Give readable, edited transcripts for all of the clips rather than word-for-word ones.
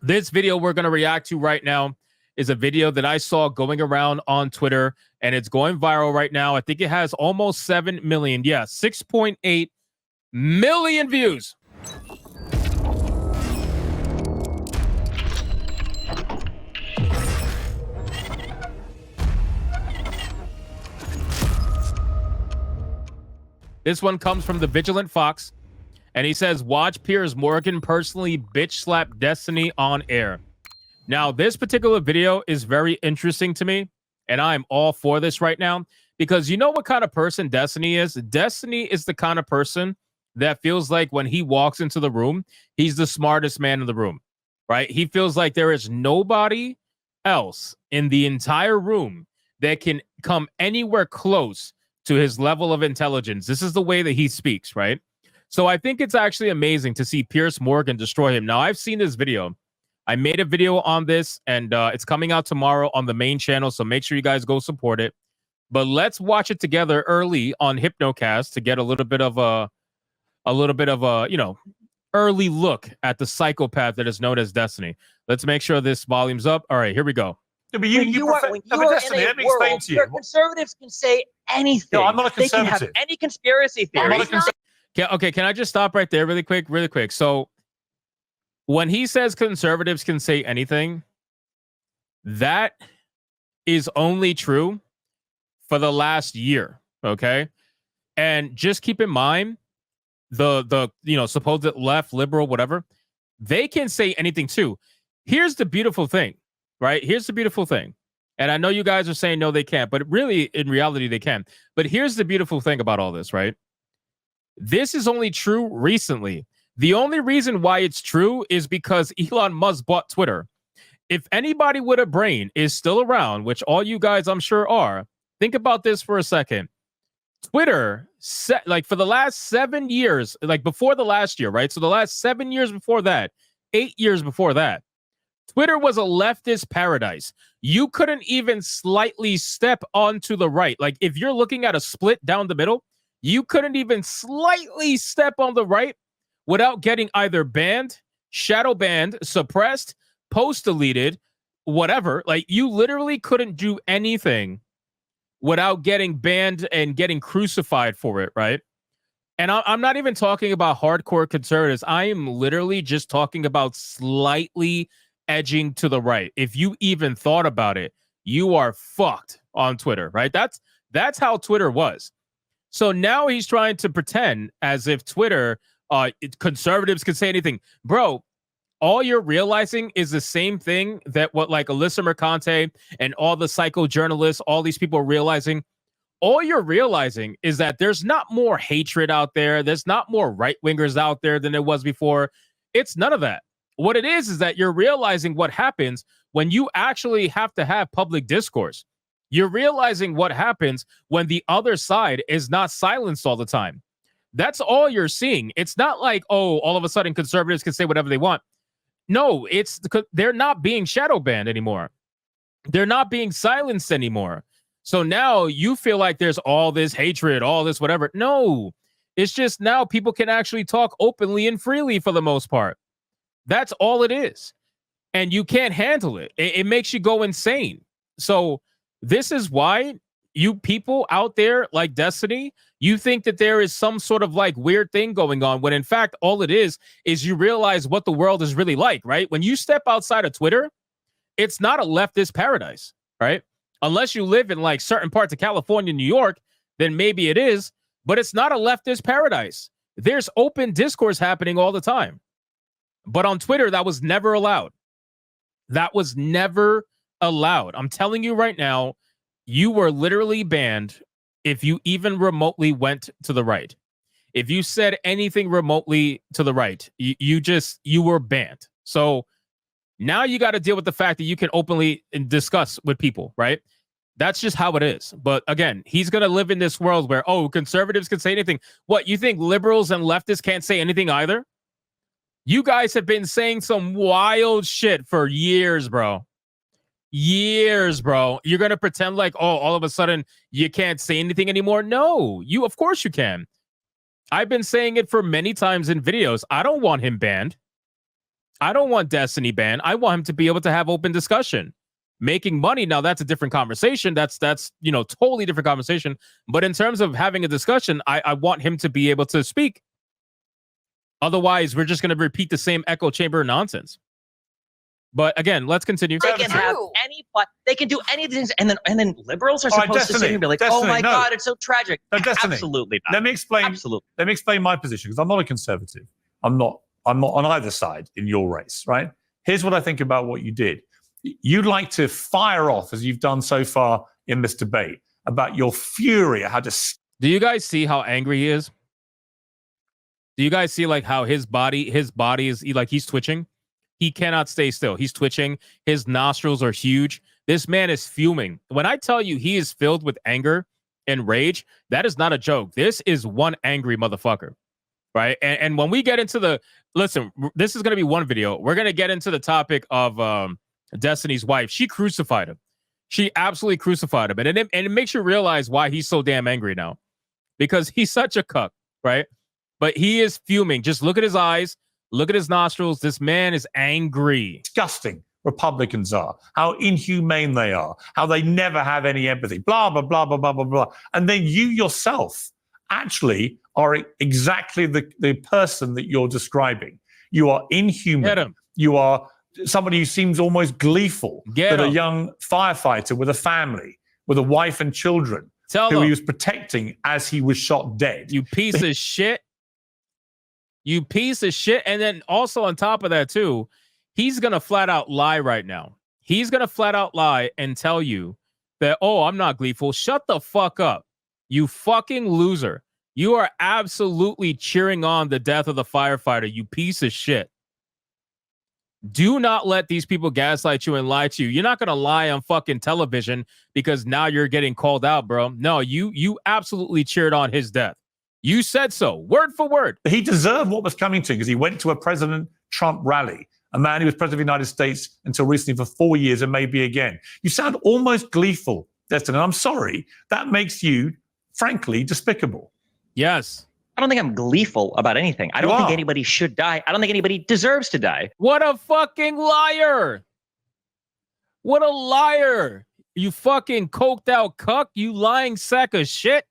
This video we're going to react to right now is a video that I saw going around on Twitter, and it's going viral right now. I think it has almost 7 million. Yeah, 6.8 million views. This one comes from the Vigilant Fox, and he says, watch Piers Morgan personally bitch slap Destiny on air. Now, this particular video is very interesting to me, and I'm all for this right now, because you know what kind of person Destiny is? Destiny is the kind of person that feels like when he walks into the room, he's the smartest man in the room, right? He feels like there is nobody else in the entire room that can come anywhere close to his level of intelligence. This is the way that he speaks, right? So I think it's actually amazing to see Piers Morgan destroy him. Now, I've seen this video. I made a video on this, and it's coming out tomorrow on the main channel, so make sure you guys go support it. But let's watch it together early on Hypnocast to get a little bit of a early look at the psychopath that is known as Destiny. Let's make sure this volume's up. All right, here we go. Yeah, but you are in a world where conservatives can say anything. No, I'm not a conservative. They can have any conspiracy theory. Okay, can I just stop right there really quick? So when he says conservatives can say anything, that is only true for the last year, okay? And just keep in mind, the supposed left, liberal, whatever, they can say anything too. Here's the beautiful thing, right? Here's the beautiful thing. And I know you guys are saying no, they can't, but really, in reality, they can. But here's the beautiful thing about all this, right? This is only true recently. The only reason why it's true is because Elon Musk bought Twitter. If anybody with a brain is still around, which all you guys I'm sure are, think about this for a second. Twitter, for the last 7 years, like before the last year, right? So the last 7 years before that, 8 years before that, Twitter was a leftist paradise. You couldn't even slightly step onto the right. Like if you're looking at a split down the middle, you couldn't even slightly step on the right without getting either banned, shadow banned, suppressed, post deleted, whatever. Like you literally couldn't do anything without getting banned and getting crucified for it, right? And I'm not even talking about hardcore conservatives. I am literally just talking about slightly edging to the right. If you even thought about it, you are fucked on Twitter, right? That's how Twitter was. So now he's trying to pretend as if Twitter, conservatives can say anything. Bro, all you're realizing is the same thing that what like Alyssa Mercante and all the psychojournalists, all these people are realizing. All you're realizing is that there's not more hatred out there. There's not more right-wingers out there than there was before. It's none of that. What it is that you're realizing what happens when you actually have to have public discourse. You're realizing what happens when the other side is not silenced all the time. That's all you're seeing. It's not like, oh, all of a sudden conservatives can say whatever they want. No, they're not being shadow banned anymore. They're not being silenced anymore. So now you feel like there's all this hatred, all this whatever. No, it's just now people can actually talk openly and freely for the most part. That's all it is. And you can't handle it. It makes you go insane. So this is why you people out there like Destiny, you think that there is some sort of like weird thing going on, when in fact, all it is you realize what the world is really like, right? When you step outside of Twitter, it's not a leftist paradise, right? Unless you live in like certain parts of California, New York, then maybe it is, but it's not a leftist paradise. There's open discourse happening all the time. But on Twitter, that was never allowed. That was never allowed. I'm telling you right now, you were literally banned if you even remotely went to the right. If you said anything remotely to the right, you were banned. So now you got to deal with the fact that you can openly discuss with people, right? That's just how it is. But again, he's going to live in this world where, oh, conservatives can say anything. What, you think liberals and leftists can't say anything either? You guys have been saying some wild shit for years, bro. Years, bro. You're going to pretend like, oh, all of a sudden you can't say anything anymore? No, of course you can. I've been saying it for many times in videos. I don't want him banned. I don't want Destiny banned. I want him to be able to have open discussion. Making money, now that's a different conversation. That's totally different conversation. But in terms of having a discussion, I want him to be able to speak. Otherwise, we're just going to repeat the same echo chamber nonsense. But again, let's continue. They can have they can do anything, and then liberals are supposed to sit here and be like, "Oh my God, it's so tragic." No, Destiny, absolutely not. Let me explain. Absolutely. Let me explain my position, because I'm not a conservative. I'm not on either side in your race, right? Here's what I think about what you did. You'd like to fire off, as you've done so far in this debate, about your fury at how to. Do you guys see how angry he is? Do you guys see like how his body is like he's twitching? He cannot stay still. He's twitching. His nostrils are huge. This man is fuming. When I tell you he is filled with anger and rage, that is not a joke. This is one angry motherfucker, right? And when we get into listen, this is going to be one video. We're going to get into the topic of Destiny's wife. She crucified him. She absolutely crucified him. And it makes you realize why he's so damn angry now. Because he's such a cuck, right? But he is fuming. Just look at his eyes. Look at his nostrils. This man is angry. Disgusting Republicans are, how inhumane they are, how they never have any empathy, blah, blah, blah, blah, blah, blah, blah. And then you yourself actually are exactly the person that you're describing. You are inhuman. Get him. You are somebody who seems almost gleeful. Get that him. A young firefighter with a family, with a wife and children, who he was protecting as he was shot dead. You piece of shit. You piece of shit. And then also on top of that, too, he's going to flat out lie right now. He's going to flat out lie and tell you that, oh, I'm not gleeful. Shut the fuck up. You fucking loser. You are absolutely cheering on the death of the firefighter, you piece of shit. Do not let these people gaslight you and lie to you. You're not going to lie on fucking television because now you're getting called out, bro. No, you absolutely cheered on his death. You said so, word for word. He deserved what was coming to him because he went to a President Trump rally, a man who was president of the United States until recently for 4 years and maybe again. You sound almost gleeful, Destin, and I'm sorry. That makes you, frankly, despicable. Yes. I don't think I'm gleeful about anything. I don't think anybody should die. I don't think anybody deserves to die. What a fucking liar. What a liar. You fucking coked out cuck. You lying sack of shit.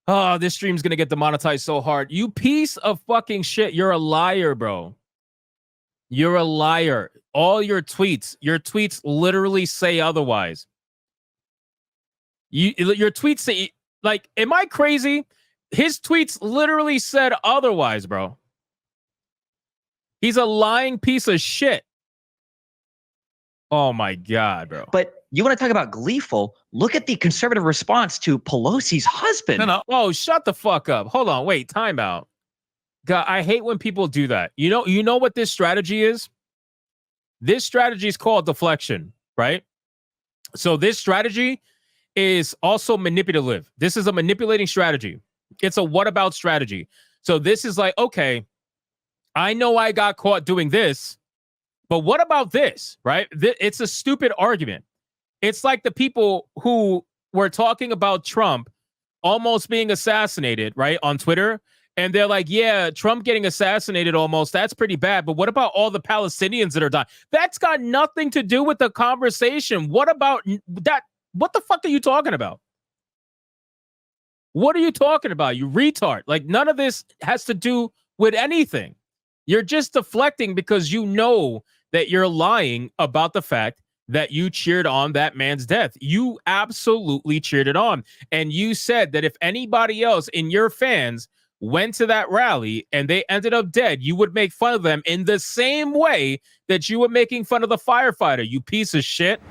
Oh, this stream's going to get demonetized so hard. You piece of fucking shit. You're a liar, bro. You're a liar. All your tweets literally say otherwise. Your tweets say, like, am I crazy? His tweets literally said otherwise, bro. He's a lying piece of shit. Oh my God, bro. But you want to talk about gleeful? Look at the conservative response to Pelosi's husband. No. Oh, shut the fuck up. Hold on. Wait, time out. God, I hate when people do that. You know what this strategy is? This strategy is called deflection, right? So this strategy is also manipulative. This is a manipulating strategy. It's a what about strategy. So this is like, okay, I know I got caught doing this, but what about this, right? It's a stupid argument. It's like the people who were talking about Trump almost being assassinated, right, on Twitter. And they're like, yeah, Trump getting assassinated almost, that's pretty bad. But what about all the Palestinians that are dying? That's got nothing to do with the conversation. What about that? What the fuck are you talking about? What are you talking about, you retard? Like, none of this has to do with anything. You're just deflecting because you know that you're lying about the fact that you cheered on that man's death. You absolutely cheered it on. And you said that if anybody else in your fans went to that rally and they ended up dead, you would make fun of them in the same way that you were making fun of the firefighter, you piece of shit.